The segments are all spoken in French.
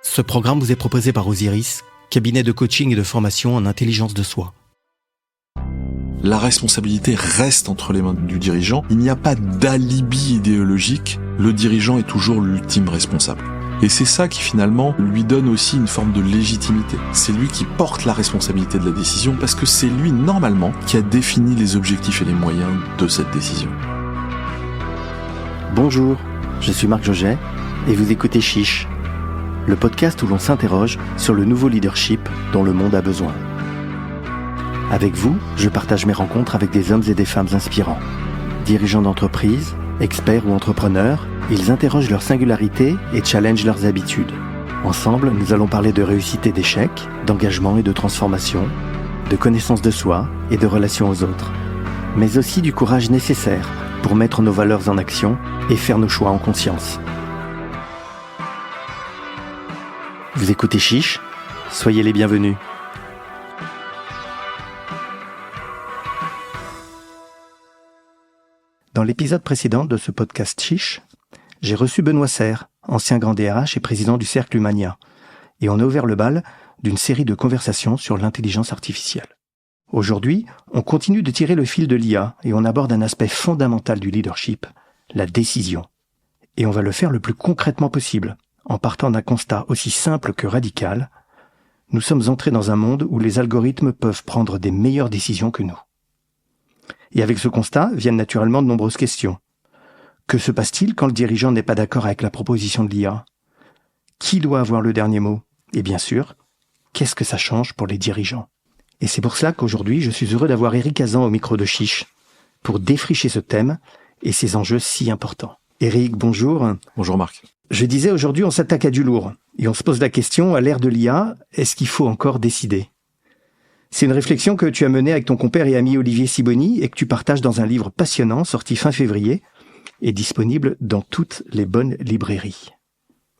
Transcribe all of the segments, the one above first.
Ce programme vous est proposé par Osiris, cabinet de coaching et de formation en intelligence de soi. La responsabilité reste entre les mains du dirigeant. Il n'y a pas d'alibi idéologique. Le dirigeant est toujours l'ultime responsable. Et c'est ça qui finalement lui donne aussi une forme de légitimité. C'est lui qui porte la responsabilité de la décision parce que c'est lui normalement qui a défini les objectifs et les moyens de cette décision. Bonjour, je suis Marc Joget et vous écoutez Chiche, le podcast où l'on s'interroge sur le nouveau leadership dont le monde a besoin. Avec vous, je partage mes rencontres avec des hommes et des femmes inspirants. Dirigeants d'entreprise, experts ou entrepreneurs, ils interrogent leur singularité et challengent leurs habitudes. Ensemble, nous allons parler de réussite et d'échec, d'engagement et de transformation, de connaissance de soi et de relations aux autres, mais aussi du courage nécessaire pour mettre nos valeurs en action et faire nos choix en conscience. Vous écoutez Chiche, soyez les bienvenus. Dans l'épisode précédent de ce podcast Chiche, j'ai reçu Benoît Serre, ancien grand DRH et président du Cercle Humania, et on a ouvert le bal d'une série de conversations sur l'intelligence artificielle. Aujourd'hui, on continue de tirer le fil de l'IA et on aborde un aspect fondamental du leadership, la décision. Et on va le faire le plus concrètement possible, en partant d'un constat aussi simple que radical. Nous sommes entrés dans un monde où les algorithmes peuvent prendre des meilleures décisions que nous. Et avec ce constat viennent naturellement de nombreuses questions. Que se passe-t-il quand le dirigeant n'est pas d'accord avec la proposition de l'IA ? Qui doit avoir le dernier mot ? Et bien sûr, qu'est-ce que ça change pour les dirigeants ? Et c'est pour cela qu'aujourd'hui, je suis heureux d'avoir Éric Hazan au micro de Chiche pour défricher ce thème et ces enjeux si importants. Éric, bonjour. Bonjour Marc. Je disais, aujourd'hui, on s'attaque à du lourd. Et on se pose la question, à l'ère de l'IA, est-ce qu'il faut encore décider ? C'est une réflexion que tu as menée avec ton compère et ami Olivier Sibony et que tu partages dans un livre passionnant sorti fin février et disponible dans toutes les bonnes librairies.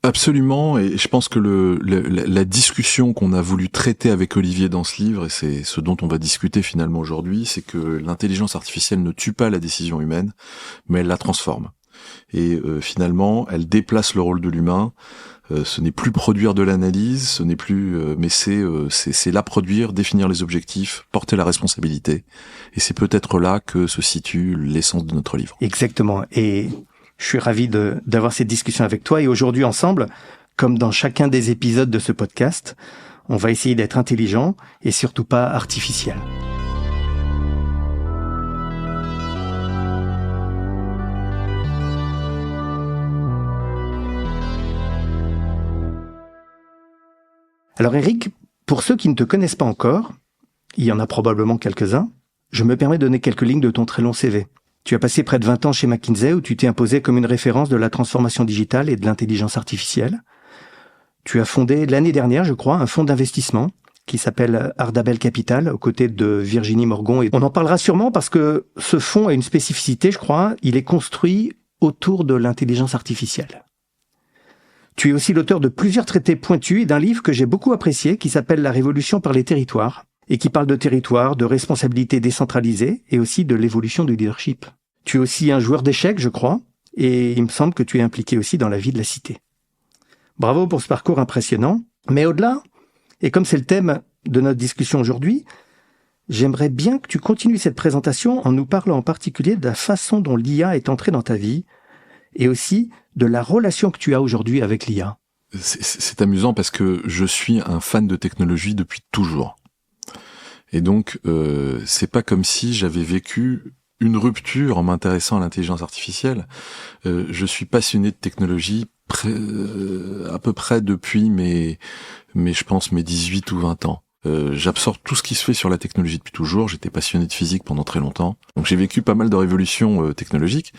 Absolument, et je pense que la discussion qu'on a voulu traiter avec Olivier dans ce livre, et c'est ce dont on va discuter finalement aujourd'hui, c'est que l'intelligence artificielle ne tue pas la décision humaine, mais elle la transforme. Et finalement, elle déplace le rôle de l'humain. Ce n'est plus produire de l'analyse, ce n'est plus, mais c'est la produire, définir les objectifs, porter la responsabilité. Et c'est peut-être là que se situe l'essence de notre livre. Exactement. Et je suis ravi d'avoir cette discussion avec toi. Et aujourd'hui, ensemble, comme dans chacun des épisodes de ce podcast, on va essayer d'être intelligent et surtout pas artificiel. Alors Éric, pour ceux qui ne te connaissent pas encore, il y en a probablement quelques-uns, je me permets de donner quelques lignes de ton très long CV. Tu as passé près de 20 ans chez McKinsey où tu t'es imposé comme une référence de la transformation digitale et de l'intelligence artificielle. Tu as fondé l'année dernière, je crois, un fonds d'investissement qui s'appelle Ardabel Capital aux côtés de Virginie Morgon. Et on en parlera sûrement parce que ce fonds a une spécificité, je crois, il est construit autour de l'intelligence artificielle. Tu es aussi l'auteur de plusieurs traités pointus et d'un livre que j'ai beaucoup apprécié qui s'appelle La Révolution par les territoires et qui parle de territoire, de responsabilité décentralisée et aussi de l'évolution du leadership. Tu es aussi un joueur d'échecs, je crois, et il me semble que tu es impliqué aussi dans la vie de la cité. Bravo pour ce parcours impressionnant, mais au-delà, et comme c'est le thème de notre discussion aujourd'hui, j'aimerais bien que tu continues cette présentation en nous parlant en particulier de la façon dont l'IA est entrée dans ta vie et aussi de la relation que tu as aujourd'hui avec l'IA. C'est amusant parce que je suis un fan de technologie depuis toujours. Et donc, c'est pas comme si j'avais vécu une rupture en m'intéressant à l'intelligence artificielle. Je suis passionné de technologie à peu près depuis je pense mes 18 ou 20 ans. J'absorbe tout ce qui se fait sur la technologie depuis toujours. J'étais passionné de physique pendant très longtemps. Donc j'ai vécu pas mal de révolutions technologiques.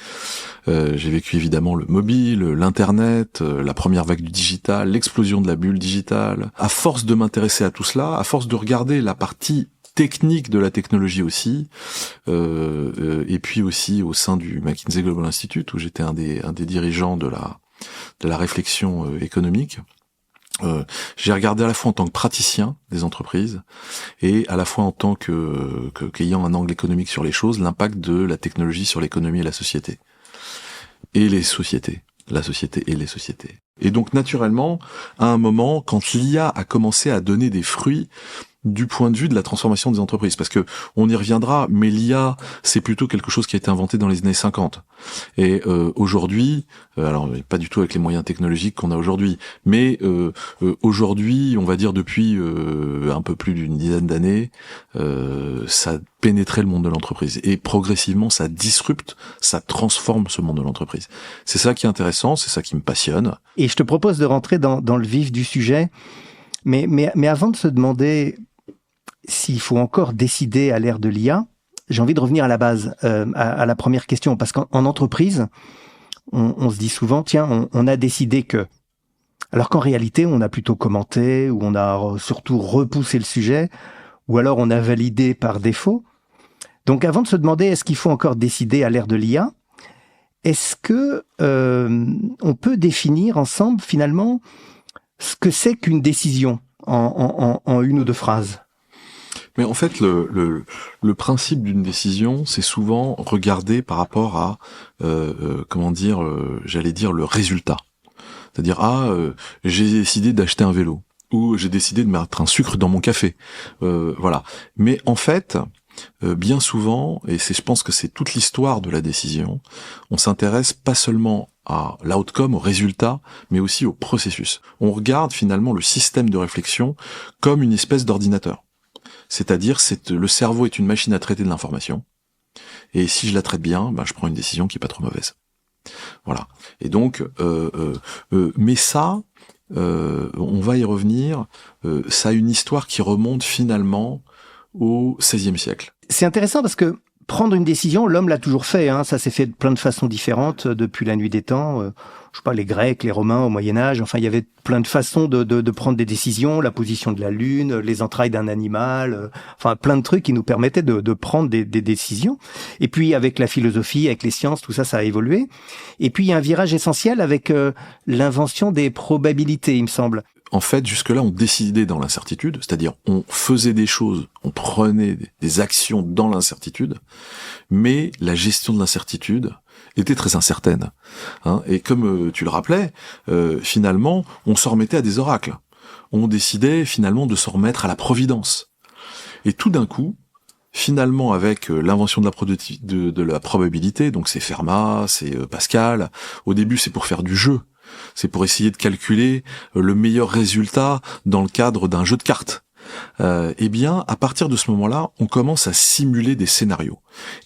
J'ai vécu évidemment le mobile, l'internet, la première vague du digital, l'explosion de la bulle digitale. À force de m'intéresser à tout cela, à force de regarder la partie technique de la technologie aussi, et puis aussi au sein du McKinsey Global Institute où j'étais un des dirigeants de la réflexion économique. J'ai regardé à la fois en tant que praticien des entreprises et à la fois en tant qu'ayant un angle économique sur les choses, l'impact de la technologie sur l'économie et la société. Et les sociétés. la société et les sociétés. Et donc naturellement, à un moment, quand l'IA a commencé à donner des fruits du point de vue de la transformation des entreprises, parce que on y reviendra, mais l'IA, c'est plutôt quelque chose qui a été inventé dans les années 50. Et aujourd'hui, alors pas du tout avec les moyens technologiques qu'on a aujourd'hui, mais aujourd'hui, on va dire depuis un peu plus d'une dizaine d'années, ça a pénétré le monde de l'entreprise. Et progressivement, ça disrupte, ça transforme ce monde de l'entreprise. C'est ça qui est intéressant, c'est ça qui me passionne. Et je te propose de rentrer dans le vif du sujet, mais avant de se demander s'il faut encore décider à l'ère de l'IA, j'ai envie de revenir à la base, à la première question, parce qu'en entreprise, on se dit souvent, tiens, on a décidé que, alors qu'en réalité, on a plutôt commenté, ou on a surtout repoussé le sujet, ou alors on a validé par défaut. Donc avant de se demander, est-ce qu'il faut encore décider à l'ère de l'IA, est-ce que on peut définir ensemble, finalement, ce que c'est qu'une décision en une ou deux phrases? Mais en fait, le principe d'une décision, c'est souvent regardé par rapport à, j'allais dire le résultat. C'est-à-dire, j'ai décidé d'acheter un vélo, ou j'ai décidé de mettre un sucre dans mon café. Voilà. Mais en fait, bien souvent, et je pense que c'est toute l'histoire de la décision, on s'intéresse pas seulement à l'outcome, au résultat, mais aussi au processus. On regarde finalement le système de réflexion comme une espèce d'ordinateur. C'est-à-dire, le cerveau est une machine à traiter de l'information. Et si je la traite bien, je prends une décision qui est pas trop mauvaise. Voilà. Et donc, mais ça, on va y revenir. Ça a une histoire qui remonte finalement au XVIe siècle. C'est intéressant parce que prendre une décision, l'homme l'a toujours fait. Ça s'est fait de plein de façons différentes depuis la nuit des temps. Je sais pas, les Grecs, les Romains au Moyen-Âge. Enfin, il y avait plein de façons de prendre des décisions. La position de la Lune, les entrailles d'un animal. Enfin, plein de trucs qui nous permettaient de prendre des décisions. Et puis, avec la philosophie, avec les sciences, tout ça, ça a évolué. Et puis, il y a un virage essentiel avec l'invention des probabilités, il me semble. En fait, jusque-là, on décidait dans l'incertitude, c'est-à-dire on faisait des choses, on prenait des actions dans l'incertitude, mais la gestion de l'incertitude était très incertaine. Et comme tu le rappelais, finalement, on s'en remettait à des oracles. On décidait finalement de s'en remettre à la providence. Et tout d'un coup, finalement, avec l'invention de la probabilité, donc c'est Fermat, c'est Pascal, au début c'est pour faire du jeu. C'est pour essayer de calculer le meilleur résultat dans le cadre d'un jeu de cartes. Eh bien, à partir de ce moment-là, on commence à simuler des scénarios.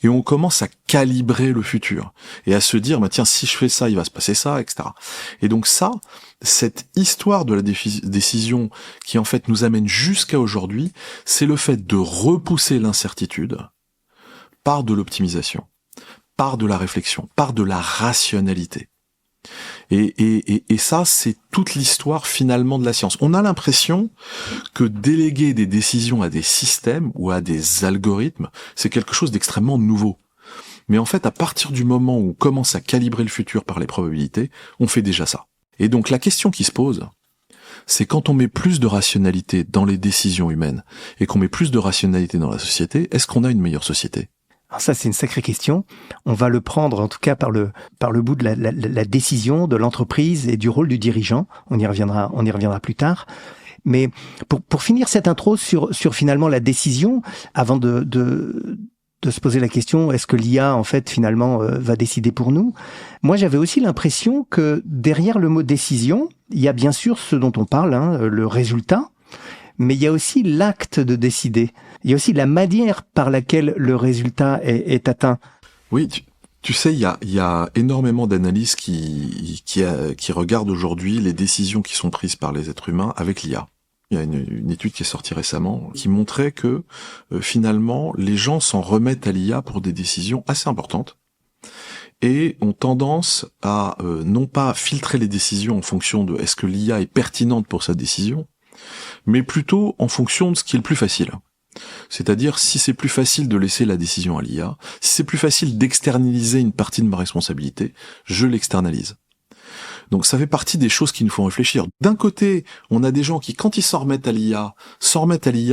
Et on commence à calibrer le futur. Et à se dire, tiens, si je fais ça, il va se passer ça, etc. Et donc ça, cette histoire de la décision qui en fait nous amène jusqu'à aujourd'hui, c'est le fait de repousser l'incertitude par de l'optimisation, par de la réflexion, par de la rationalité. Et ça, c'est toute l'histoire finalement de la science. On a l'impression que déléguer des décisions à des systèmes ou à des algorithmes, c'est quelque chose d'extrêmement nouveau. Mais en fait, à partir du moment où on commence à calibrer le futur par les probabilités, on fait déjà ça. Et donc la question qui se pose, c'est quand on met plus de rationalité dans les décisions humaines et qu'on met plus de rationalité dans la société, est-ce qu'on a une meilleure société ? Alors ça, c'est une sacrée question. On va le prendre, en tout cas, par le bout de la décision de l'entreprise et du rôle du dirigeant. On y reviendra plus tard. Mais pour finir cette intro sur finalement la décision, avant de se poser la question, est-ce que l'IA, en fait, finalement, va décider pour nous? Moi, j'avais aussi l'impression que derrière le mot décision, il y a bien sûr ce dont on parle, le résultat, mais il y a aussi l'acte de décider. Il y a aussi la manière par laquelle le résultat est atteint. Oui, tu sais, il y a énormément d'analyses qui regardent aujourd'hui les décisions qui sont prises par les êtres humains avec l'IA. Il y a une étude qui est sortie récemment qui montrait que finalement les gens s'en remettent à l'IA pour des décisions assez importantes et ont tendance à non pas filtrer les décisions en fonction de est-ce que l'IA est pertinente pour sa décision, mais plutôt en fonction de ce qui est le plus facile. C'est-à-dire, si c'est plus facile de laisser la décision à l'IA, si c'est plus facile d'externaliser une partie de ma responsabilité, je l'externalise. Donc ça fait partie des choses qui nous font réfléchir. D'un côté, on a des gens qui, quand ils s'en remettent à l'IA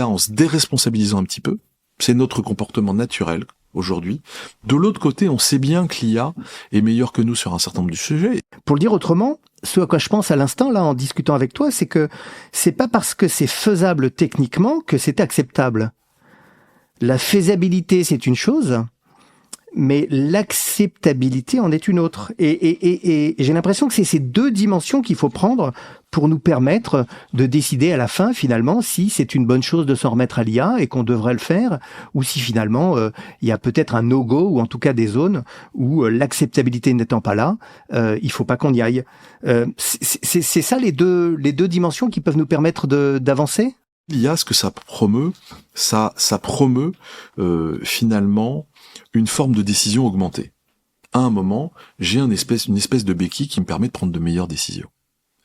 en se déresponsabilisant un petit peu. C'est notre comportement naturel. aujourd'hui. De l'autre côté, on sait bien que l'IA est meilleure que nous sur un certain nombre de sujets. Pour le dire autrement, ce à quoi je pense à l'instant, là, en discutant avec toi, c'est que c'est pas parce que c'est faisable techniquement que c'est acceptable. La faisabilité, c'est une chose, mais l'acceptabilité en est une autre. Et j'ai l'impression que c'est ces deux dimensions qu'il faut prendre pour nous permettre de décider à la fin, finalement, si c'est une bonne chose de s'en remettre à l'IA et qu'on devrait le faire, ou si finalement, il y a peut-être un no-go, ou en tout cas des zones où l'acceptabilité n'étant pas là, il faut pas qu'on y aille. C'est ça les deux dimensions qui peuvent nous permettre d'avancer ? L'IA, ce que ça promeut, ça promeut finalement une forme de décision augmentée. À un moment, j'ai une espèce de béquille qui me permet de prendre de meilleures décisions.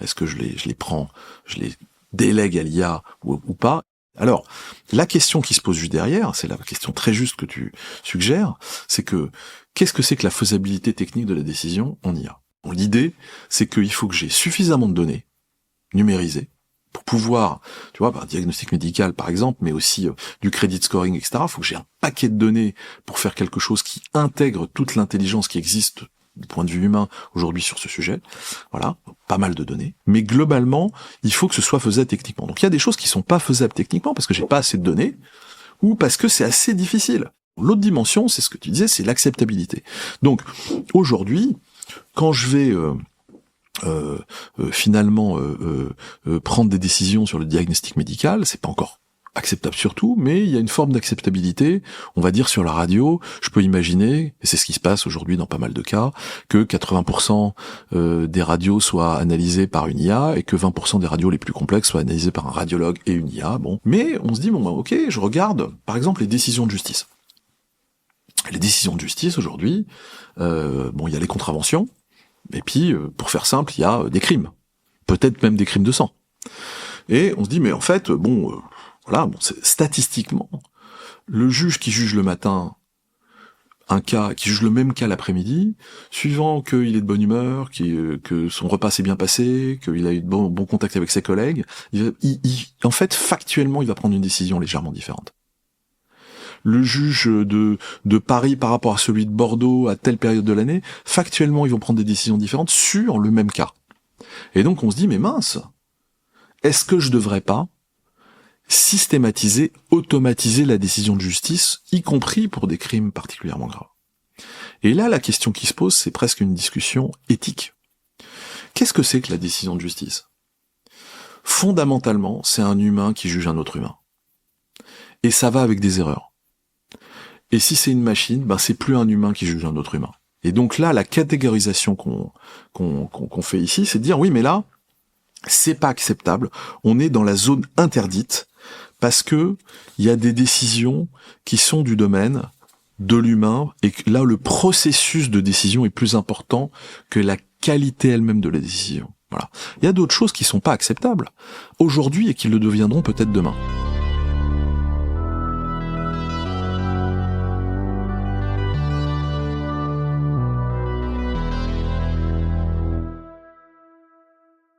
Est-ce que je les prends, je les délègue à l'IA ou pas? Alors, la question qui se pose juste derrière, c'est la question très juste que tu suggères, c'est que qu'est-ce que c'est que la faisabilité technique de la décision en IA? Bon, l'idée, c'est qu'il faut que j'ai suffisamment de données numérisées pour pouvoir, tu vois, par diagnostic médical par exemple, mais aussi du credit scoring, etc. Il faut que j'ai un paquet de données pour faire quelque chose qui intègre toute l'intelligence qui existe du point de vue humain aujourd'hui sur ce sujet. Voilà, pas mal de données. Mais globalement, il faut que ce soit faisable techniquement. Donc il y a des choses qui sont pas faisables techniquement parce que j'ai pas assez de données ou parce que c'est assez difficile. L'autre dimension, c'est ce que tu disais, c'est l'acceptabilité. Donc aujourd'hui, quand je vais finalement prendre des décisions sur le diagnostic médical, c'est pas encore acceptable surtout, mais il y a une forme d'acceptabilité, on va dire sur la radio, je peux imaginer, et c'est ce qui se passe aujourd'hui dans pas mal de cas, que 80% des radios soient analysées par une IA et que 20% des radios les plus complexes soient analysées par un radiologue et une IA, bon. Mais on se dit, bon bah ok, je regarde par exemple les décisions de justice. Les décisions de justice aujourd'hui, bon il y a les contraventions, et puis, pour faire simple, il y a des crimes. Peut-être même des crimes de sang. Et on se dit, mais en fait, statistiquement, le juge qui juge le matin un cas, qui juge le même cas l'après-midi, suivant qu'il est de bonne humeur, que son repas s'est bien passé, qu'il a eu de bon contact avec ses collègues, en fait, factuellement, il va prendre une décision légèrement différente. Le juge de Paris par rapport à celui de Bordeaux à telle période de l'année, factuellement, ils vont prendre des décisions différentes sur le même cas. Et donc, on se dit, mais mince, est-ce que je devrais pas systématiser, automatiser la décision de justice, y compris pour des crimes particulièrement graves? Et là, la question qui se pose, c'est presque une discussion éthique. Qu'est-ce que c'est que la décision de justice? Fondamentalement, c'est un humain qui juge un autre humain. Et ça va avec des erreurs. Et si c'est une machine, ben c'est plus un humain qui juge un autre humain. Et donc là, la catégorisation qu'on fait ici, c'est de dire oui, mais là, c'est pas acceptable. On est dans la zone interdite parce que il y a des décisions qui sont du domaine de l'humain et que là, le processus de décision est plus important que la qualité elle-même de la décision. Voilà. Il y a d'autres choses qui sont pas acceptables aujourd'hui et qui le deviendront peut-être demain.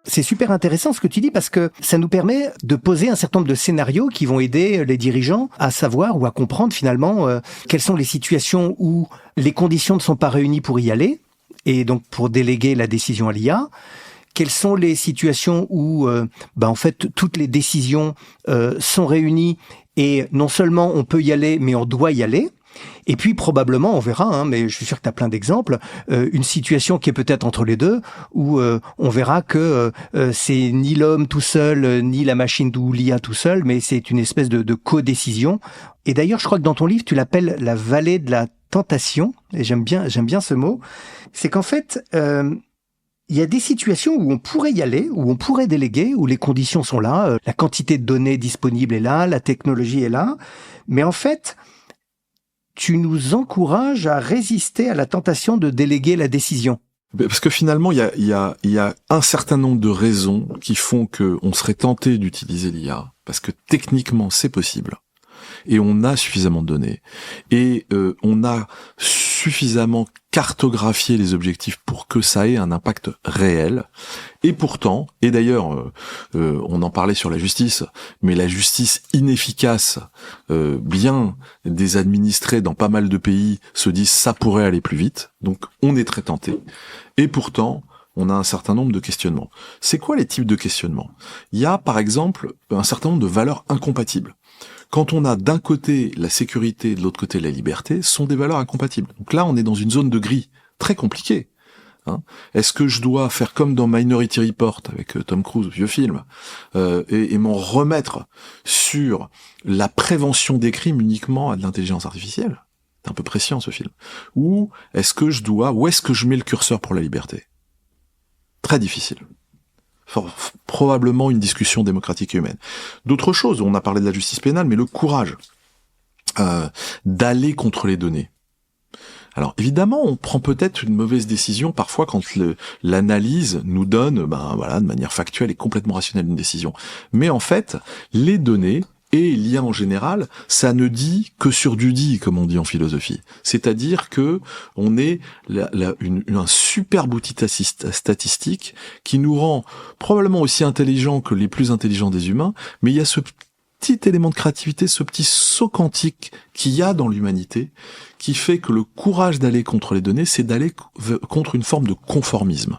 C'est super intéressant ce que tu dis parce que ça nous permet de poser un certain nombre de scénarios qui vont aider les dirigeants à savoir ou à comprendre finalement quelles sont les situations où les conditions ne sont pas réunies pour y aller et donc pour déléguer la décision à l'IA. Quelles sont les situations où en fait toutes les décisions sont réunies et non seulement on peut y aller mais on doit y aller. Et puis probablement, on verra, mais je suis sûr que tu as plein d'exemples, une situation qui est peut-être entre les deux, où on verra que c'est ni l'homme tout seul, ni la machine ou l'IA tout seul, mais c'est une espèce de co-décision. Et d'ailleurs, je crois que dans ton livre, tu l'appelles la vallée de la tentation, et j'aime bien ce mot. C'est qu'en fait, il y a des situations où on pourrait y aller, où on pourrait déléguer, où les conditions sont là, la quantité de données disponibles est là, la technologie est là, mais en fait, tu nous encourages à résister à la tentation de déléguer la décision. Parce que finalement, il y a un certain nombre de raisons qui font que on serait tenté d'utiliser l'IA, parce que techniquement c'est possible, et on a suffisamment de données, et on a suffisamment cartographier les objectifs pour que ça ait un impact réel. Et pourtant, et d'ailleurs, on en parlait sur la justice, mais la justice inefficace, bien des administrés dans pas mal de pays se disent ça pourrait aller plus vite, donc on est très tenté. Et pourtant, on a un certain nombre de questionnements. C'est quoi les types de questionnements ? Il y a par exemple un certain nombre de valeurs incompatibles. Quand on a d'un côté la sécurité et de l'autre côté la liberté, ce sont des valeurs incompatibles. Donc là, on est dans une zone de gris très compliquée. Est-ce que je dois faire comme dans Minority Report avec Tom Cruise, vieux film, et m'en remettre sur la prévention des crimes uniquement à de l'intelligence artificielle ? C'est un peu prescient ce film. Ou est-ce que où est-ce que je mets le curseur pour la liberté ? Très difficile. Probablement une discussion démocratique et humaine. D'autres choses, on a parlé de la justice pénale, mais le courage d'aller contre les données. Alors évidemment, on prend peut-être une mauvaise décision parfois quand l'analyse nous donne, de manière factuelle et complètement rationnelle une décision. Mais en fait, les données et l'IA en général, ça ne dit que sur du dit, comme on dit en philosophie. C'est-à-dire que on est un superbe outil statistique qui nous rend probablement aussi intelligents que les plus intelligents des humains, mais il y a ce petit élément de créativité, ce petit saut quantique qu'il y a dans l'humanité, qui fait que le courage d'aller contre les données, c'est d'aller contre une forme de conformisme.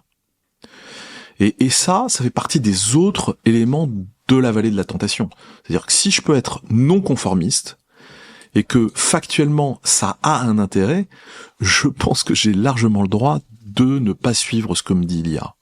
Et ça fait partie des autres éléments de la vallée de la tentation. C'est-à-dire que si je peux être non conformiste, et que factuellement ça a un intérêt, je pense que j'ai largement le droit de ne pas suivre ce que me dit l'IA.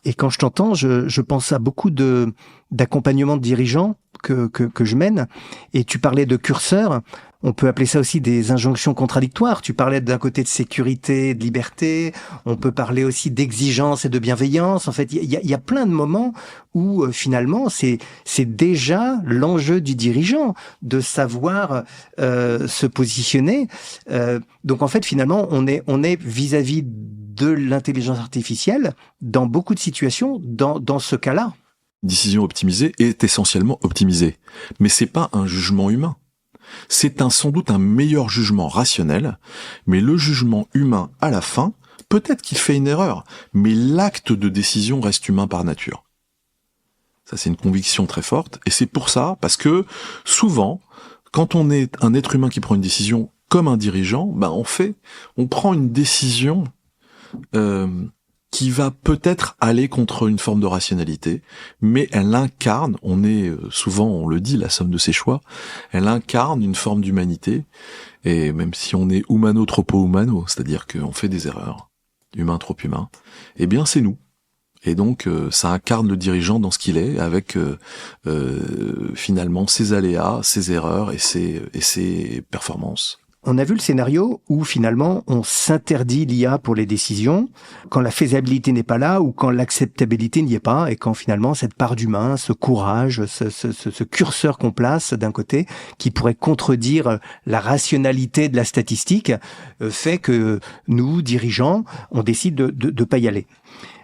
Et quand je t'entends, je pense à beaucoup d'accompagnement de dirigeants que je mène, et tu parlais de curseurs. On peut appeler ça aussi des injonctions contradictoires. Tu parlais d'un côté de sécurité, de liberté. On peut parler aussi d'exigence et de bienveillance. En fait, il y a plein de moments où finalement c'est déjà l'enjeu du dirigeant de savoir se positionner. Donc en fait, finalement, on est vis-à-vis de l'intelligence artificielle dans beaucoup de situations dans ce cas-là. Une décision optimisée est essentiellement optimisée, mais c'est pas un jugement humain. C'est sans doute un meilleur jugement rationnel, mais le jugement humain à la fin, peut-être qu'il fait une erreur, mais l'acte de décision reste humain par nature. Ça, c'est une conviction très forte, et c'est pour ça, parce que souvent, quand on est un être humain qui prend une décision comme un dirigeant, on prend une décision qui va peut-être aller contre une forme de rationalité, mais elle incarne, on le dit, la somme de ses choix, elle incarne une forme d'humanité, et même si on est humano troppo humano, c'est-à-dire qu'on fait des erreurs, humain trop humain, eh bien c'est nous. Et donc ça incarne le dirigeant dans ce qu'il est, avec finalement ses aléas, ses erreurs et ses performances. On a vu le scénario où finalement on s'interdit l'IA pour les décisions, quand la faisabilité n'est pas là ou quand l'acceptabilité n'y est pas, et quand finalement cette part d'humain, ce courage, ce curseur qu'on place d'un côté, qui pourrait contredire la rationalité de la statistique, fait que nous, dirigeants, on décide de pas y aller.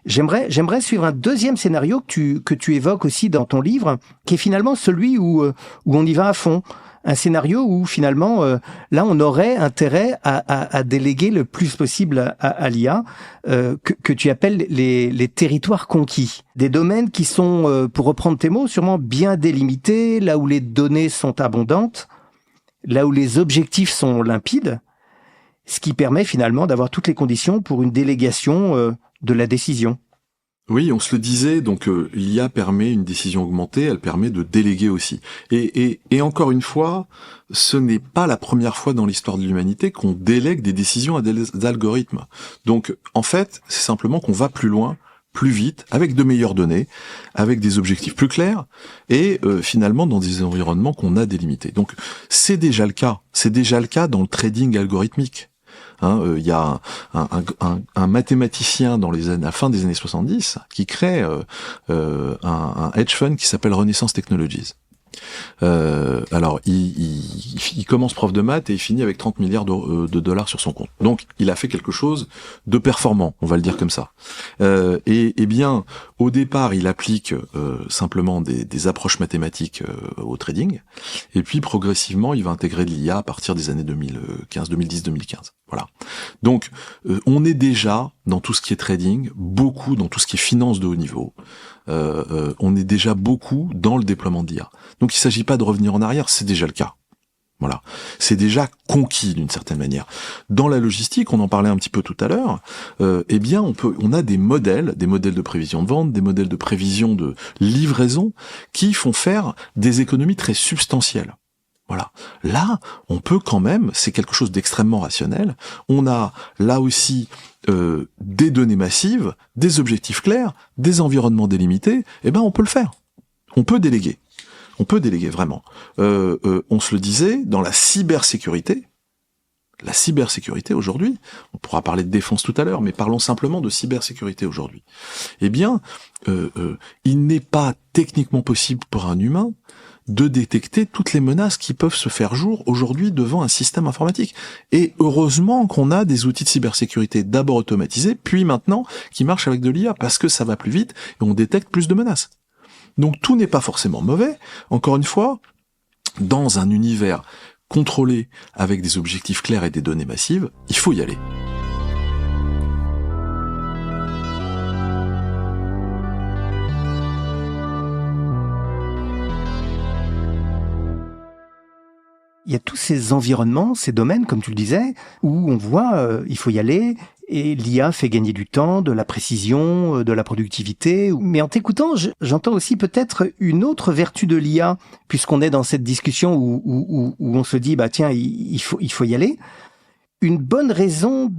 J'aimerais suivre un deuxième scénario que tu évoques aussi dans ton livre, qui est finalement celui où on y va à fond. Un scénario où finalement, là, on aurait intérêt à déléguer le plus possible à l'IA, que tu appelles les territoires conquis. Des domaines qui sont, pour reprendre tes mots, sûrement bien délimités, là où les données sont abondantes, là où les objectifs sont limpides, ce qui permet finalement d'avoir toutes les conditions pour une délégation de la décision. Oui, on se le disait, donc l'IA permet une décision augmentée, elle permet de déléguer aussi. Et encore une fois, ce n'est pas la première fois dans l'histoire de l'humanité qu'on délègue des décisions à des algorithmes. Donc en fait, c'est simplement qu'on va plus loin, plus vite, avec de meilleures données, avec des objectifs plus clairs, et finalement dans des environnements qu'on a délimités. Donc c'est déjà le cas. C'est déjà le cas dans le trading algorithmique. Il y a un mathématicien à la fin des années 70 qui crée un hedge fund qui s'appelle Renaissance Technologies. Alors, il commence prof de maths et il finit avec 30 milliards de dollars sur son compte. Donc, il a fait quelque chose de performant, on va le dire comme ça. Et bien, au départ, il applique simplement des approches mathématiques au trading, et puis progressivement, il va intégrer de l'IA à partir des années 2010-2015. Voilà. Donc, on est déjà dans tout ce qui est trading, beaucoup dans tout ce qui est finance de haut niveau. On est déjà beaucoup dans le déploiement d'IA. Donc il s'agit pas de revenir en arrière, c'est déjà le cas. Voilà, c'est déjà conquis d'une certaine manière. Dans la logistique, on en parlait un petit peu tout à l'heure. Eh bien, on a des modèles de prévision de vente, des modèles de prévision de livraison qui font faire des économies très substantielles. Voilà. Là, on peut quand même, c'est quelque chose d'extrêmement rationnel. On a là aussi des données massives, des objectifs clairs, des environnements délimités. Eh ben, on peut le faire. On peut déléguer. On peut déléguer vraiment. On se le disait, dans la cybersécurité aujourd'hui, on pourra parler de défense tout à l'heure, mais parlons simplement de cybersécurité aujourd'hui. Eh bien, il n'est pas techniquement possible pour un humain de détecter toutes les menaces qui peuvent se faire jour aujourd'hui devant un système informatique. Et heureusement qu'on a des outils de cybersécurité d'abord automatisés, puis maintenant qui marchent avec de l'IA, parce que ça va plus vite et on détecte plus de menaces. Donc tout n'est pas forcément mauvais. Encore une fois, dans un univers contrôlé avec des objectifs clairs et des données massives, il faut y aller. Il y a tous ces environnements, ces domaines, comme tu le disais, où on voit il faut y aller, et l'IA fait gagner du temps, de la précision, de la productivité. Mais en t'écoutant, j'entends aussi peut-être une autre vertu de l'IA, puisqu'on est dans cette discussion où on se dit, bah tiens, il faut y aller. Une bonne raison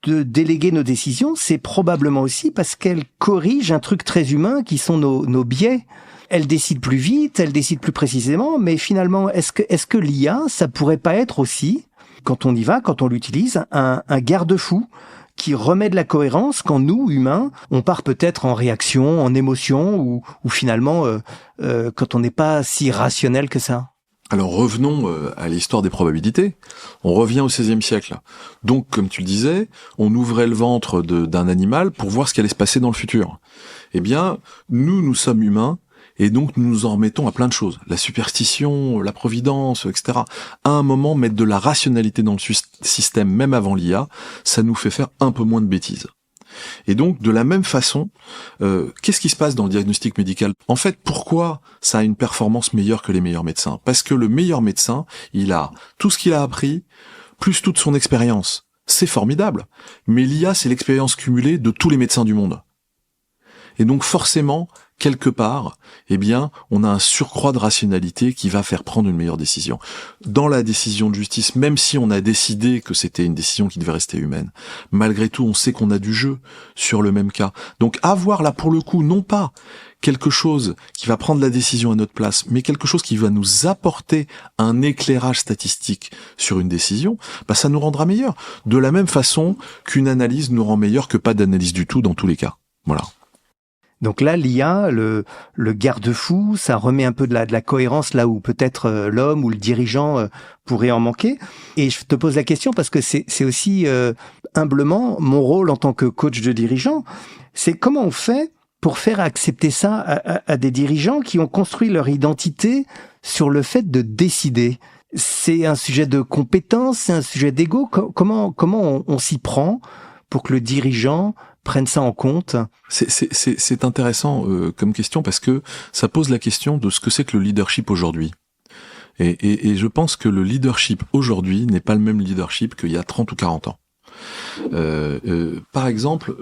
de déléguer nos décisions, c'est probablement aussi parce qu'elle corrige un truc très humain qui sont nos biais. Elle décide plus vite, elle décide plus précisément, mais finalement, est-ce que l'IA, ça pourrait pas être aussi, quand on y va, quand on l'utilise, un garde-fou qui remet de la cohérence quand nous, humains, on part peut-être en réaction, en émotion, ou finalement, quand on n'est pas si rationnel que ça? Alors revenons à l'histoire des probabilités. On revient au XVIe siècle. Donc, comme tu le disais, on ouvrait le ventre d'un animal pour voir ce qui allait se passer dans le futur. Eh bien, nous sommes humains, et donc nous nous en remettons à plein de choses. La superstition, la providence, etc. À un moment, mettre de la rationalité dans le système, même avant l'IA, ça nous fait faire un peu moins de bêtises. Et donc, de la même façon, qu'est-ce qui se passe dans le diagnostic médical? En fait, pourquoi ça a une performance meilleure que les meilleurs médecins? Parce que le meilleur médecin, il a tout ce qu'il a appris, plus toute son expérience. C'est formidable. Mais l'IA, c'est l'expérience cumulée de tous les médecins du monde. Et donc, forcément, quelque part, eh bien, on a un surcroît de rationalité qui va faire prendre une meilleure décision. Dans la décision de justice, même si on a décidé que c'était une décision qui devait rester humaine, malgré tout, on sait qu'on a du jeu sur le même cas. Donc, avoir là, pour le coup, non pas quelque chose qui va prendre la décision à notre place, mais quelque chose qui va nous apporter un éclairage statistique sur une décision, bah, ça nous rendra meilleur. De la même façon qu'une analyse nous rend meilleur que pas d'analyse du tout dans tous les cas. Voilà. Donc là, l'IA, le garde-fou, ça remet un peu de la cohérence là où peut-être l'homme ou le dirigeant pourrait en manquer. Et je te pose la question parce que c'est aussi humblement mon rôle en tant que coach de dirigeant. C'est comment on fait pour faire accepter ça à des dirigeants qui ont construit leur identité sur le fait de décider. C'est un sujet de compétence, c'est un sujet d'ego. Comment on s'y prend pour que le dirigeant prennent ça en compte? C'est intéressant comme question parce que ça pose la question de ce que c'est que le leadership aujourd'hui. Et je pense que le leadership aujourd'hui n'est pas le même leadership qu'il y a 30 ou 40 ans. Par exemple,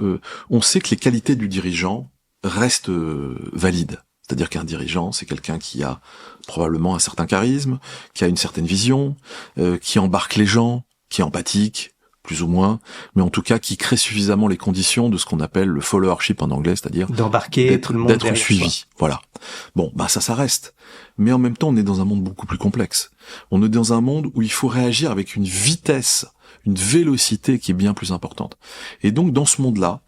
on sait que les qualités du dirigeant restent valides. C'est-à-dire qu'un dirigeant, c'est quelqu'un qui a probablement un certain charisme, qui a une certaine vision, qui embarque les gens, qui est empathique, plus ou moins, mais en tout cas qui crée suffisamment les conditions de ce qu'on appelle le followership en anglais, c'est-à-dire d'embarquer tout le monde, d'être suivi. Voilà. Bon, bah ça reste. Mais en même temps, on est dans un monde beaucoup plus complexe. On est dans un monde où il faut réagir avec une vitesse, une vélocité qui est bien plus importante. Et donc, dans ce monde-là,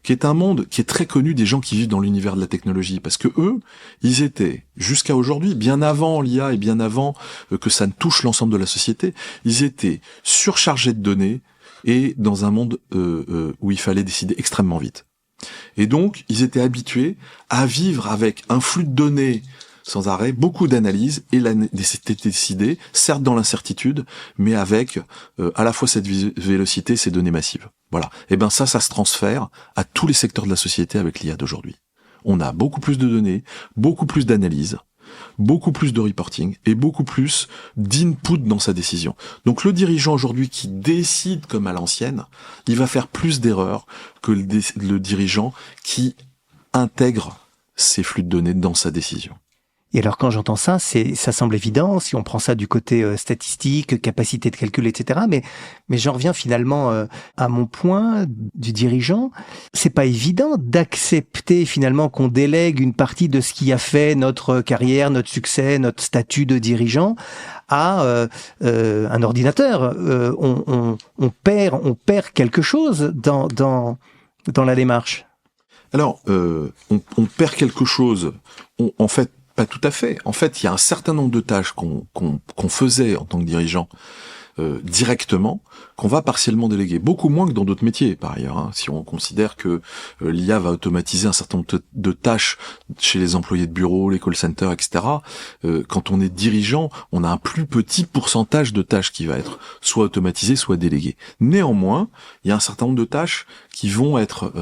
qui est un monde qui est très connu des gens qui vivent dans l'univers de la technologie, parce que eux, ils étaient, jusqu'à aujourd'hui, bien avant l'IA et bien avant que ça ne touche l'ensemble de la société, ils étaient surchargés de données et dans un monde où il fallait décider extrêmement vite. Et donc, ils étaient habitués à vivre avec un flux de données sans arrêt, beaucoup d'analyses et la nécessité de décider, certes dans l'incertitude, mais avec à la fois cette vélocité, ces données massives. Voilà. Et ben ça se transfère à tous les secteurs de la société avec l'IA d'aujourd'hui. On a beaucoup plus de données, beaucoup plus d'analyses, beaucoup plus de reporting et beaucoup plus d'input dans sa décision. Donc le dirigeant aujourd'hui qui décide comme à l'ancienne, il va faire plus d'erreurs que le dirigeant qui intègre ces flux de données dans sa décision. Et alors quand j'entends ça, ça semble évident si on prend ça du côté statistique, capacité de calcul, etc. Mais j'en reviens finalement à mon point du dirigeant. C'est pas évident d'accepter finalement qu'on délègue une partie de ce qui a fait notre carrière, notre succès, notre statut de dirigeant à un ordinateur. On perd quelque chose dans la démarche. Alors on perd quelque chose. En fait. Pas tout à fait. En fait, il y a un certain nombre de tâches qu'on faisait en tant que dirigeant directement, qu'on va partiellement déléguer. Beaucoup moins que dans d'autres métiers, par ailleurs. Hein. Si on considère que l'IA va automatiser un certain nombre de tâches chez les employés de bureau, les call centers, etc., quand on est dirigeant, on a un plus petit pourcentage de tâches qui va être soit automatisé, soit délégué. Néanmoins, il y a un certain nombre de tâches qui vont être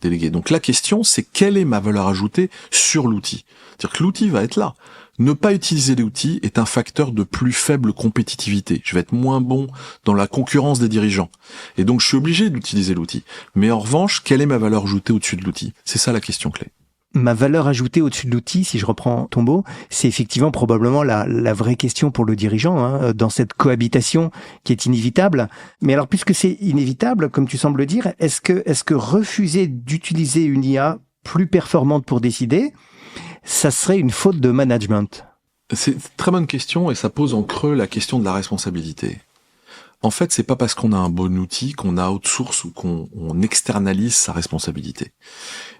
déléguées. Donc la question, c'est quelle est ma valeur ajoutée sur l'outil ? C'est-à-dire que l'outil va être là. Ne pas utiliser l'outil est un facteur de plus faible compétitivité. Je vais être moins bon dans la concurrence des dirigeants. Et donc, je suis obligé d'utiliser l'outil. Mais en revanche, quelle est ma valeur ajoutée au-dessus de l'outil ? C'est ça la question clé. Ma valeur ajoutée au-dessus de l'outil, si je reprends ton mot, c'est effectivement probablement la vraie question pour le dirigeant, hein, dans cette cohabitation qui est inévitable. Mais alors, puisque c'est inévitable, comme tu sembles le dire, est-ce que refuser d'utiliser une IA plus performante pour décider, ça serait une faute de management? C'est une très bonne question et ça pose en creux la question de la responsabilité. En fait, c'est pas parce qu'on a un bon outil qu'on a outsource ou qu'on externalise sa responsabilité.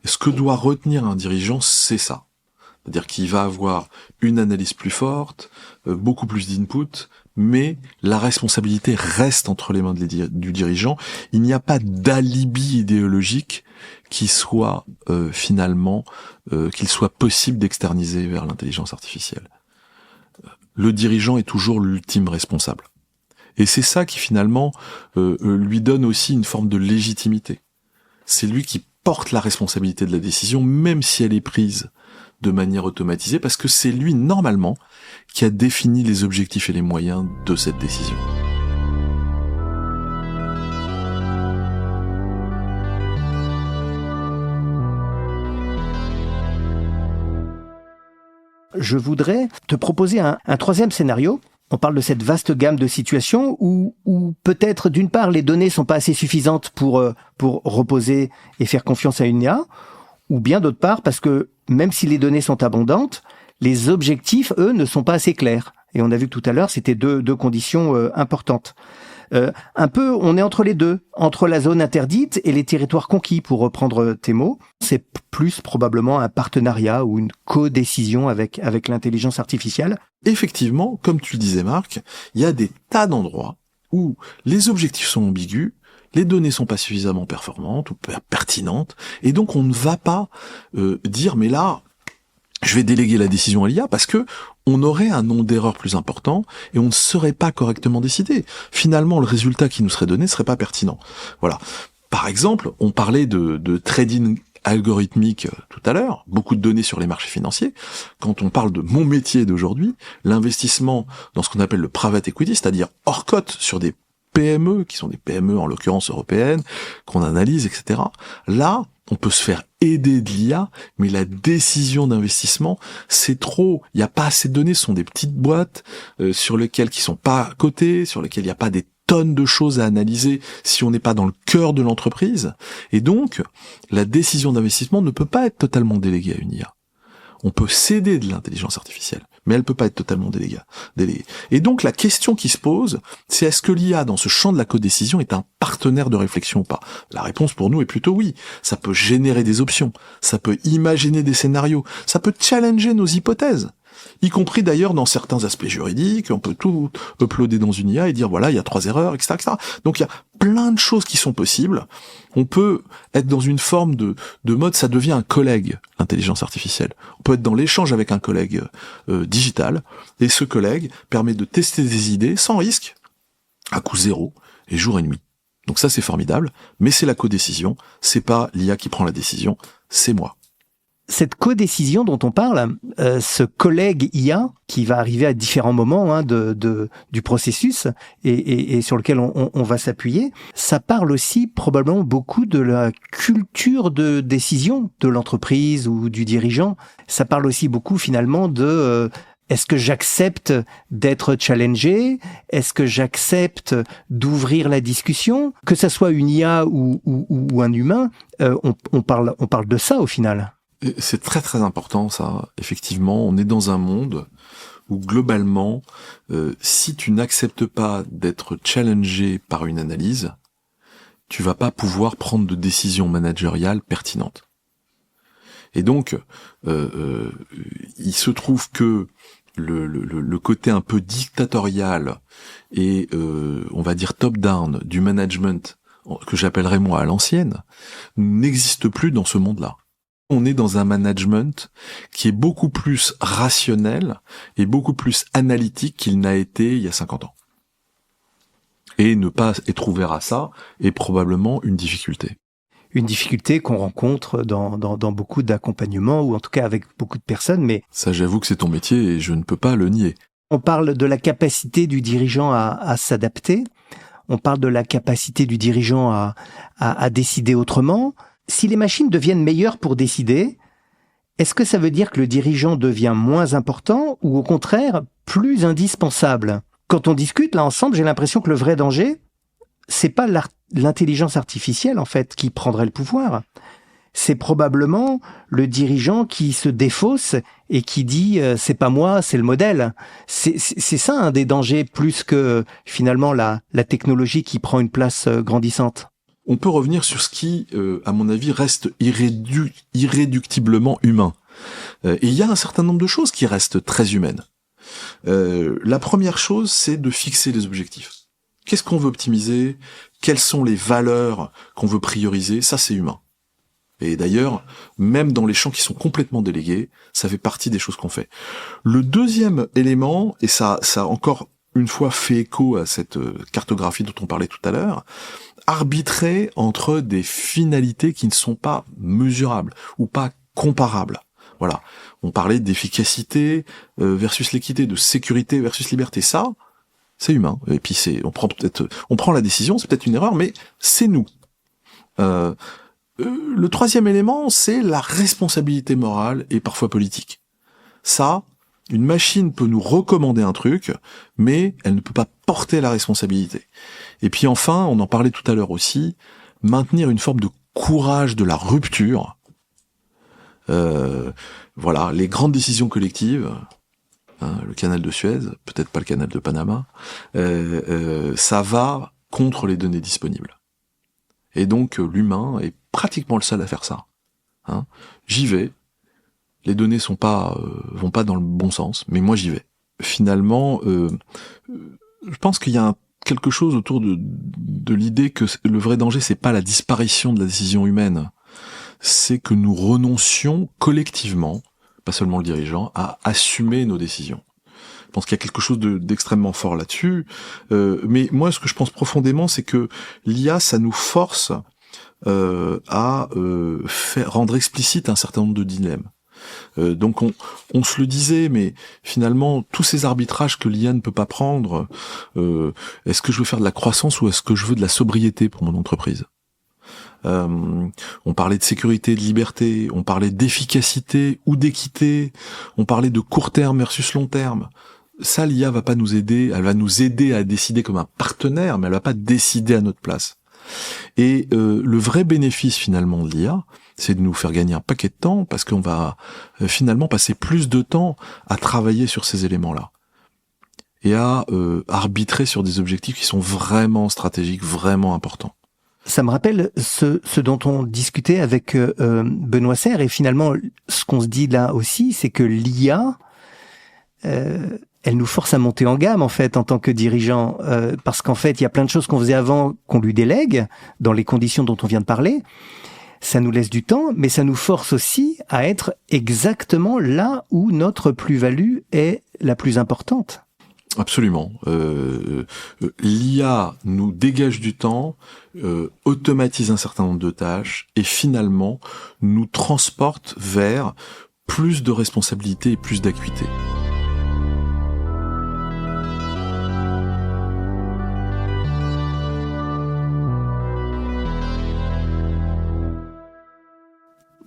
Et ce que doit retenir un dirigeant, c'est ça. C'est-à-dire qu'il va avoir une analyse plus forte, beaucoup plus d'input, mais la responsabilité reste entre les mains du dirigeant. Il n'y a pas d'alibi idéologique qui soit finalement qu'il soit possible d'externaliser vers l'intelligence artificielle. Le dirigeant est toujours l'ultime responsable. Et c'est ça qui finalement lui donne aussi une forme de légitimité. C'est lui qui porte la responsabilité de la décision, même si elle est prise de manière automatisée, parce que c'est lui, normalement, qui a défini les objectifs et les moyens de cette décision. Je voudrais te proposer un troisième scénario. On parle de cette vaste gamme de situations où peut-être d'une part les données sont pas assez suffisantes pour reposer et faire confiance à une IA, ou bien d'autre part parce que même si les données sont abondantes, les objectifs, eux, ne sont pas assez clairs. Et on a vu que tout à l'heure, c'était deux conditions importantes. Un peu, on est entre les deux, entre la zone interdite et les territoires conquis, pour reprendre tes mots. C'est plus probablement un partenariat ou une co-décision avec l'intelligence artificielle. Effectivement, comme tu le disais Marc, il y a des tas d'endroits où les objectifs sont ambigus, les données sont pas suffisamment performantes ou pertinentes, et donc on ne va pas dire mais là, je vais déléguer la décision à l'IA parce que on aurait un nombre d'erreurs plus important et on ne serait pas correctement décidé. Finalement, le résultat qui nous serait donné serait pas pertinent. Voilà. Par exemple, on parlait de trading algorithmique tout à l'heure, beaucoup de données sur les marchés financiers. Quand on parle de mon métier d'aujourd'hui, l'investissement dans ce qu'on appelle le private equity, c'est-à-dire hors cote sur des PME, qui sont des PME en l'occurrence européennes, qu'on analyse, etc. Là, on peut se faire aider de l'IA, mais la décision d'investissement, c'est trop. Il n'y a pas assez de données, ce sont des petites boîtes sur lesquelles qui sont pas cotées, sur lesquelles il n'y a pas des tonnes de choses à analyser si on n'est pas dans le cœur de l'entreprise. Et donc, la décision d'investissement ne peut pas être totalement déléguée à une IA. On peut s'aider de l'intelligence artificielle, mais elle peut pas être totalement déléguée. Et donc la question qui se pose, c'est est-ce que l'IA dans ce champ de la codécision est un partenaire de réflexion ou pas? La réponse pour nous est plutôt oui. Ça peut générer des options, ça peut imaginer des scénarios, ça peut challenger nos hypothèses, y compris d'ailleurs dans certains aspects juridiques. On peut tout uploader dans une IA et dire voilà, il y a 3 erreurs, etc., etc. Donc il y a plein de choses qui sont possibles. On peut être dans une forme de mode, ça devient un collègue, l'intelligence artificielle. On peut être dans l'échange avec un collègue digital, et ce collègue permet de tester des idées sans risque, à coût zéro, et jour et nuit. Donc ça c'est formidable, mais c'est la codécision, c'est pas l'IA qui prend la décision, c'est moi. Cette codécision dont on parle, ce collègue IA qui va arriver à différents moments du processus et sur lequel on va s'appuyer, ça parle aussi probablement beaucoup de la culture de décision de l'entreprise ou du dirigeant. Ça parle aussi beaucoup finalement de est-ce que j'accepte d'être challengé? Est-ce que j'accepte d'ouvrir la discussion? Que ça soit une IA ou un humain, on parle de ça au final. C'est très très important ça, effectivement. On est dans un monde où globalement, si tu n'acceptes pas d'être challengé par une analyse, tu vas pas pouvoir prendre de décisions managériales pertinentes. Et donc, il se trouve que le côté un peu dictatorial et on va dire top-down du management, que j'appellerais moi à l'ancienne, n'existe plus dans ce monde-là. On est dans un management qui est beaucoup plus rationnel et beaucoup plus analytique qu'il n'a été il y a 50 ans. Et ne pas être ouvert à ça est probablement une difficulté. Une difficulté qu'on rencontre dans beaucoup d'accompagnements, ou en tout cas avec beaucoup de personnes, mais... Ça, j'avoue que c'est ton métier et je ne peux pas le nier. On parle de la capacité du dirigeant à s'adapter, on parle de la capacité du dirigeant à décider autrement. Si les machines deviennent meilleures pour décider, est-ce que ça veut dire que le dirigeant devient moins important ou au contraire plus indispensable? Quand on discute là ensemble, j'ai l'impression que le vrai danger, c'est pas l'intelligence artificielle en fait qui prendrait le pouvoir. C'est probablement le dirigeant qui se défausse et qui dit c'est pas moi, c'est le modèle. C'est ça un des dangers plus que finalement la technologie qui prend une place grandissante. On peut revenir sur ce qui, à mon avis, reste irréductiblement humain. Et il y a un certain nombre de choses qui restent très humaines. La première chose, c'est de fixer les objectifs. Qu'est-ce qu'on veut optimiser? Quelles sont les valeurs qu'on veut prioriser? Ça, c'est humain. Et d'ailleurs, même dans les champs qui sont complètement délégués, ça fait partie des choses qu'on fait. Le deuxième élément, et ça encore une fois fait écho à cette cartographie dont on parlait tout à l'heure, arbitrer entre des finalités qui ne sont pas mesurables ou pas comparables. Voilà. On parlait d'efficacité versus l'équité, de sécurité versus liberté. Ça, c'est humain. Et puis on prend la décision, c'est peut-être une erreur, mais c'est nous. Le troisième élément, c'est la responsabilité morale et parfois politique. Ça, une machine peut nous recommander un truc, mais elle ne peut pas porter la responsabilité. Et puis enfin, on en parlait tout à l'heure aussi, maintenir une forme de courage de la rupture. Voilà, les grandes décisions collectives, le canal de Suez, peut-être pas le canal de Panama, ça va contre les données disponibles. Et donc l'humain est pratiquement le seul à faire ça. J'y vais. Les données vont pas dans le bon sens, mais moi j'y vais. Finalement, je pense qu'il y a quelque chose autour de l'idée que le vrai danger, c'est pas la disparition de la décision humaine, c'est que nous renoncions collectivement, pas seulement le dirigeant, à assumer nos décisions. Je pense qu'il y a quelque chose d'extrêmement fort là-dessus. Mais moi, ce que je pense profondément, c'est que l'IA, ça nous force à rendre explicite un certain nombre de dilemmes. Donc on se le disait, mais finalement tous ces arbitrages que l'IA ne peut pas prendre, est-ce que je veux faire de la croissance ou est-ce que je veux de la sobriété pour mon entreprise? On parlait de sécurité et de liberté, on parlait d'efficacité ou d'équité, on parlait de court terme versus long terme. Ça, l'IA va pas nous aider, elle va nous aider à décider comme un partenaire, mais elle va pas décider à notre place. Et le vrai bénéfice finalement de l'IA, c'est de nous faire gagner un paquet de temps parce qu'on va finalement passer plus de temps à travailler sur ces éléments-là et à arbitrer sur des objectifs qui sont vraiment stratégiques, vraiment importants. Ça me rappelle ce dont on discutait avec Benoît Serre, et finalement, ce qu'on se dit là aussi, c'est que l'IA, elle nous force à monter en gamme, en fait, en tant que dirigeant, parce qu'en fait, il y a plein de choses qu'on faisait avant qu'on lui délègue, dans les conditions dont on vient de parler. Ça nous laisse du temps, mais ça nous force aussi à être exactement là où notre plus-value est la plus importante. Absolument. L'IA nous dégage du temps, automatise un certain nombre de tâches et finalement nous transporte vers plus de responsabilité et plus d'acuité.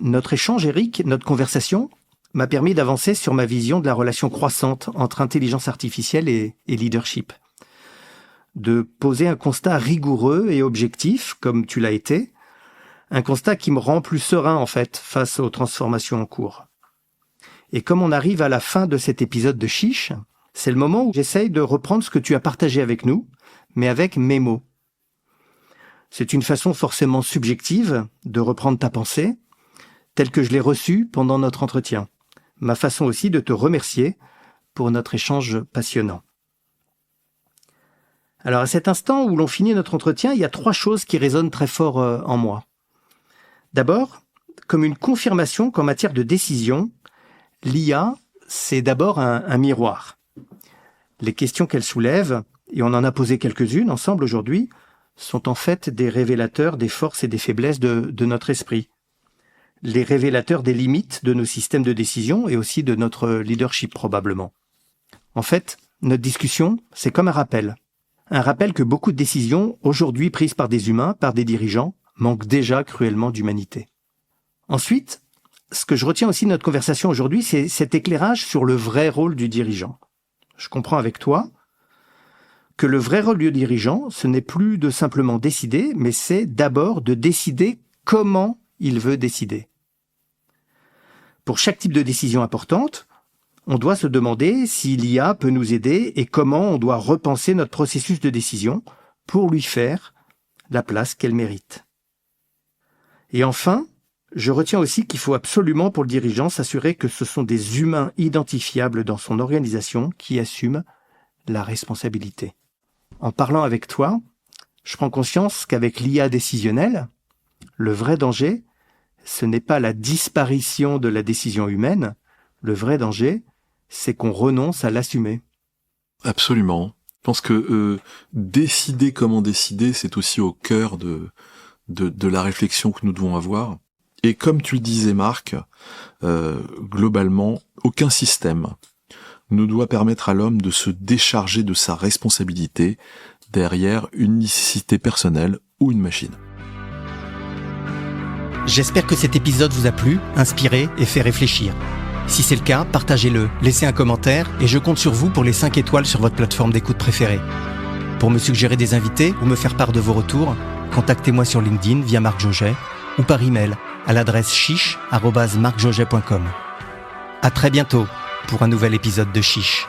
Notre échange, Eric, notre conversation, m'a permis d'avancer sur ma vision de la relation croissante entre intelligence artificielle et leadership. De poser un constat rigoureux et objectif, comme tu l'as été, un constat qui me rend plus serein, en fait, face aux transformations en cours. Et comme on arrive à la fin de cet épisode de Chiche, c'est le moment où j'essaye de reprendre ce que tu as partagé avec nous, mais avec mes mots. C'est une façon forcément subjective de reprendre ta pensée, telle que je l'ai reçue pendant notre entretien. Ma façon aussi de te remercier pour notre échange passionnant. Alors à cet instant où l'on finit notre entretien, il y a 3 choses qui résonnent très fort en moi. D'abord, comme une confirmation qu'en matière de décision, l'IA, c'est d'abord un miroir. Les questions qu'elle soulève, et on en a posé quelques-unes ensemble aujourd'hui, sont en fait des révélateurs des forces et des faiblesses de notre esprit. Les révélateurs des limites de nos systèmes de décision et aussi de notre leadership probablement. En fait, notre discussion, c'est comme un rappel. Un rappel que beaucoup de décisions, aujourd'hui prises par des humains, par des dirigeants, manquent déjà cruellement d'humanité. Ensuite, ce que je retiens aussi de notre conversation aujourd'hui, c'est cet éclairage sur le vrai rôle du dirigeant. Je comprends avec toi que le vrai rôle du dirigeant, ce n'est plus de simplement décider, mais c'est d'abord de décider comment il veut décider. Pour chaque type de décision importante, on doit se demander si l'IA peut nous aider et comment on doit repenser notre processus de décision pour lui faire la place qu'elle mérite. Et enfin, je retiens aussi qu'il faut absolument pour le dirigeant s'assurer que ce sont des humains identifiables dans son organisation qui assument la responsabilité. En parlant avec toi, je prends conscience qu'avec l'IA décisionnelle, le vrai danger, ce n'est pas la disparition de la décision humaine. Le vrai danger, c'est qu'on renonce à l'assumer. Absolument. Je pense que décider comment décider, c'est aussi au cœur de la réflexion que nous devons avoir. Et comme tu le disais, Marc, globalement, aucun système ne doit permettre à l'homme de se décharger de sa responsabilité derrière une nécessité personnelle ou une machine. J'espère que cet épisode vous a plu, inspiré et fait réfléchir. Si c'est le cas, partagez-le, laissez un commentaire et je compte sur vous pour les 5 étoiles sur votre plateforme d'écoute préférée. Pour me suggérer des invités ou me faire part de vos retours, contactez-moi sur LinkedIn via Marc Joget ou par email à l'adresse chiche@marcjoget.com. À très bientôt pour un nouvel épisode de Chiche.